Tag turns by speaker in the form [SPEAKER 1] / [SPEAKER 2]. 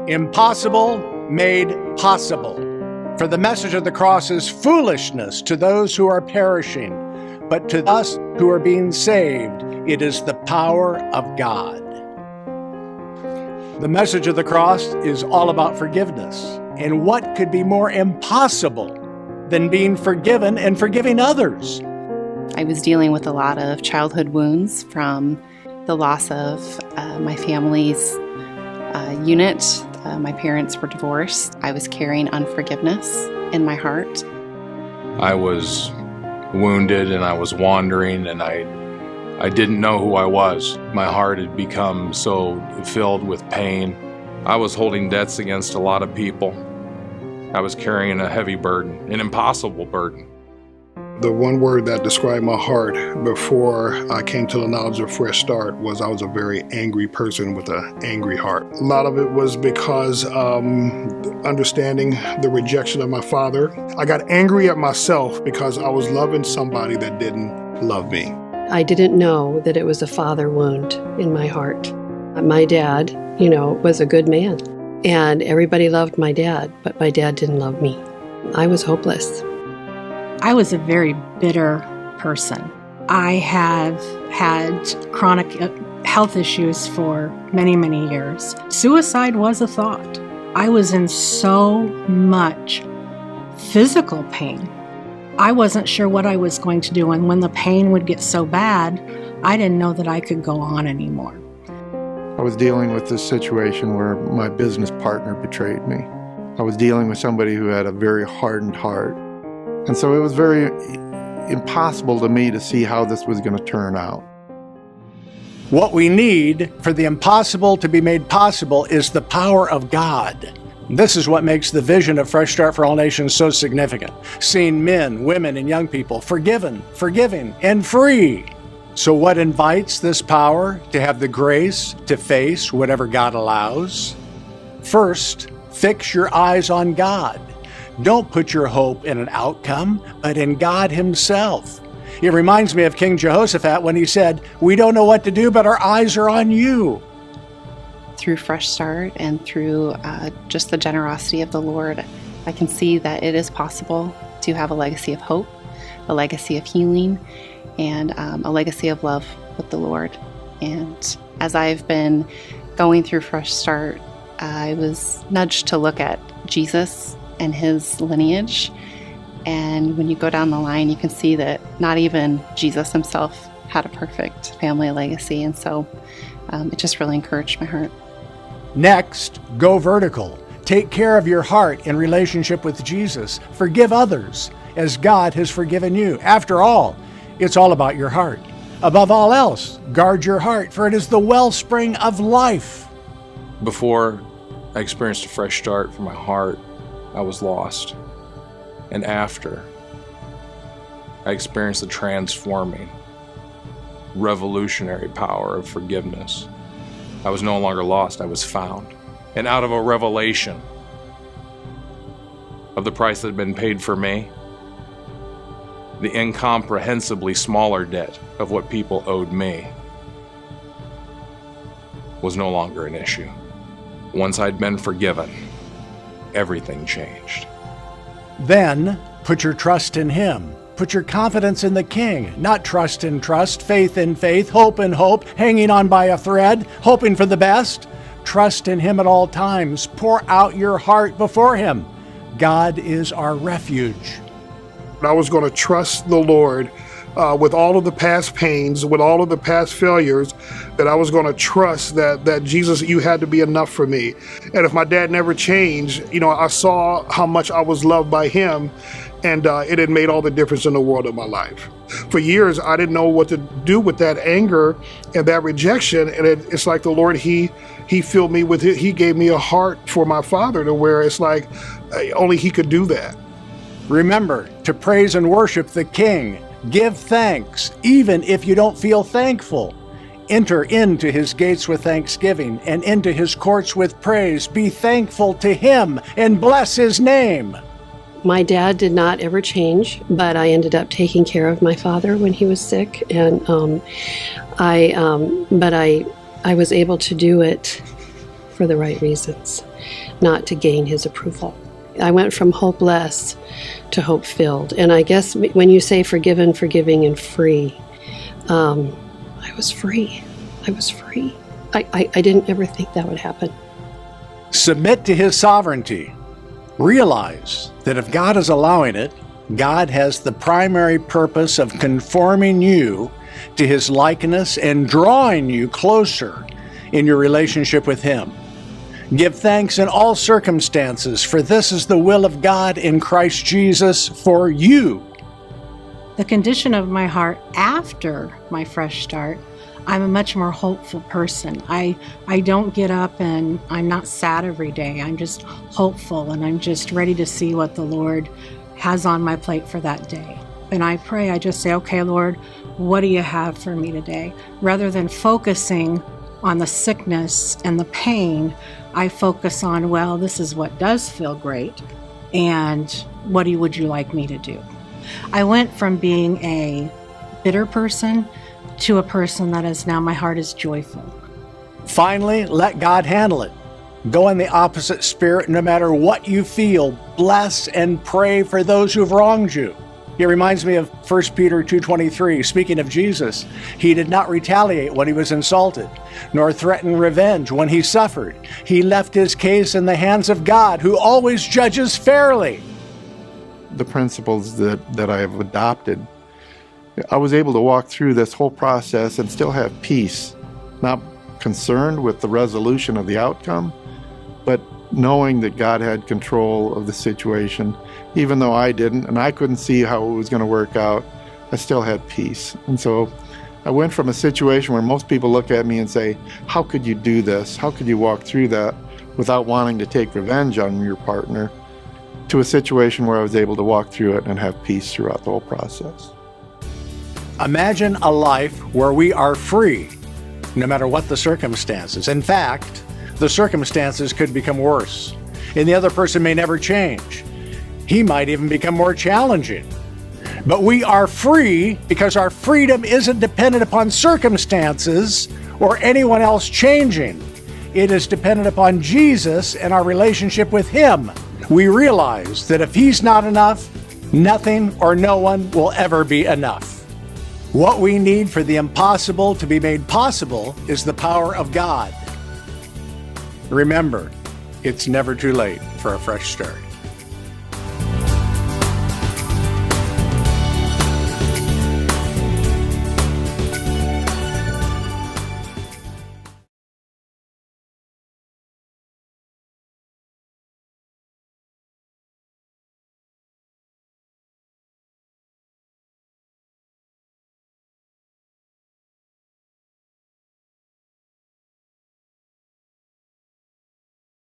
[SPEAKER 1] Impossible made possible. For the message of the cross is foolishness to those who are perishing, but to us who are being saved, it is the power of God. The message of the cross is all about forgiveness. And what could be more impossible than being forgiven and forgiving others?
[SPEAKER 2] I was dealing with a lot of childhood wounds from the loss of my family's unit. My parents were divorced. I was carrying unforgiveness in my heart.
[SPEAKER 3] I was wounded and I was wandering and I didn't know who I was. My heart had become so filled with pain. I was holding debts against a lot of people. I was carrying a heavy burden, an impossible burden.
[SPEAKER 4] The one word that described my heart before I came to the knowledge of Fresh Start was I was a very angry person with an angry heart. A lot of it was because understanding the rejection of my father. I got angry at myself because I was loving somebody that didn't love me.
[SPEAKER 5] I didn't know that it was a father wound in my heart. My dad, was a good man, and everybody loved my dad, but my dad didn't love me. I was hopeless.
[SPEAKER 6] I was a very bitter person. I have had chronic health issues for many, many years. Suicide was a thought. I was in so much physical pain. I wasn't sure what I was going to do, and when the pain would get so bad, I didn't know that I could go on anymore.
[SPEAKER 7] I was dealing with this situation where my business partner betrayed me. I was dealing with somebody who had a very hardened heart. And so it was very impossible to me to see how this was going to turn out.
[SPEAKER 1] What we need for the impossible to be made possible is the power of God. This is what makes the vision of Fresh Start for All Nations so significant. Seeing men, women, and young people forgiven, forgiving, and free. So what invites this power to have the grace to face whatever God allows? First, fix your eyes on God. Don't put your hope in an outcome, but in God Himself. It reminds me of King Jehoshaphat when he said, "We don't know what to do, but our eyes are on you."
[SPEAKER 2] Through Fresh Start and through just the generosity of the Lord, I can see that it is possible to have a legacy of hope, a legacy of healing, and a legacy of love with the Lord. And as I've been going through Fresh Start, I was nudged to look at Jesus and His lineage. And when you go down the line, you can see that not even Jesus Himself had a perfect family legacy. And so it just really encouraged my heart.
[SPEAKER 1] Next, go vertical. Take care of your heart in relationship with Jesus. Forgive others as God has forgiven you. After all, it's all about your heart. Above all else, guard your heart, for it is the wellspring of life.
[SPEAKER 3] Before I experienced a fresh start for my heart, I was lost. And after, I experienced the transforming, revolutionary power of forgiveness. I was no longer lost, I was found. And out of a revelation of the price that had been paid for me, the incomprehensibly smaller debt of what people owed me was no longer an issue. Once I'd been forgiven, everything changed.
[SPEAKER 1] Then put your trust in Him. Put your confidence in the King, not trust in trust, faith in faith, hope in hope, hanging on by a thread, hoping for the best. Trust in Him at all times. Pour out your heart before Him. God is our refuge.
[SPEAKER 4] I was going to trust the Lord with all of the past pains, with all of the past failures, that I was going to trust that Jesus, you had to be enough for me. And if my dad never changed, I saw how much I was loved by Him, and it had made all the difference in the world of my life. For years, I didn't know what to do with that anger and that rejection, and it's like the Lord, He filled me with it. He gave me a heart for my father to where it's like only He could do that.
[SPEAKER 1] Remember to praise and worship the King. Give thanks, even if you don't feel thankful. Enter into His gates with thanksgiving and into His courts with praise. Be thankful to Him and bless His name.
[SPEAKER 5] My dad did not ever change, but I ended up taking care of my father when he was sick, and I was able to do it for the right reasons, not to gain his approval. I went from hopeless to hope-filled. And I guess when you say forgiven, forgiving, and free, I was free. I was free. I didn't ever think that would happen.
[SPEAKER 1] Submit to his sovereignty. Realize that if God is allowing it, God has the primary purpose of conforming you to his likeness and drawing you closer in your relationship with him. Give thanks in all circumstances, for this is the will of God in Christ Jesus for you.
[SPEAKER 6] The condition of my heart after my fresh start, I'm a much more hopeful person. I don't get up and I'm not sad every day. I'm just hopeful, and I'm just ready to see what the Lord has on my plate for that day. And I pray, I just say, okay, Lord, what do you have for me today? Rather than focusing on the sickness and the pain, I focus on, well, this is what does feel great, and what would you like me to do? I went from being a bitter person to a person that is now, my heart is joyful.
[SPEAKER 1] Finally, let God handle it. Go in the opposite spirit no matter what you feel. Bless and pray for those who've wronged you. It reminds me of 1 Peter 2:23. Speaking of Jesus, he did not retaliate when he was insulted, nor threaten revenge when he suffered. He left his case in the hands of God, who always judges fairly.
[SPEAKER 7] The principles that I have adopted, I was able to walk through this whole process and still have peace, not concerned with the resolution of the outcome, but knowing that God had control of the situation. Even though I didn't, and I couldn't see how it was going to work out, I still had peace. And so I went from a situation where most people look at me and say, how could you do this? How could you walk through that without wanting to take revenge on your partner? To a situation where I was able to walk through it and have peace throughout the whole process.
[SPEAKER 1] Imagine a life where we are free, no matter what the circumstances. In fact, the circumstances could become worse, and the other person may never change. He might even become more challenging. But we are free because our freedom isn't dependent upon circumstances or anyone else changing. It is dependent upon Jesus and our relationship with him. We realize that if he's not enough, nothing or no one will ever be enough. What we need for the impossible to be made possible is the power of God. Remember, it's never too late for a fresh start.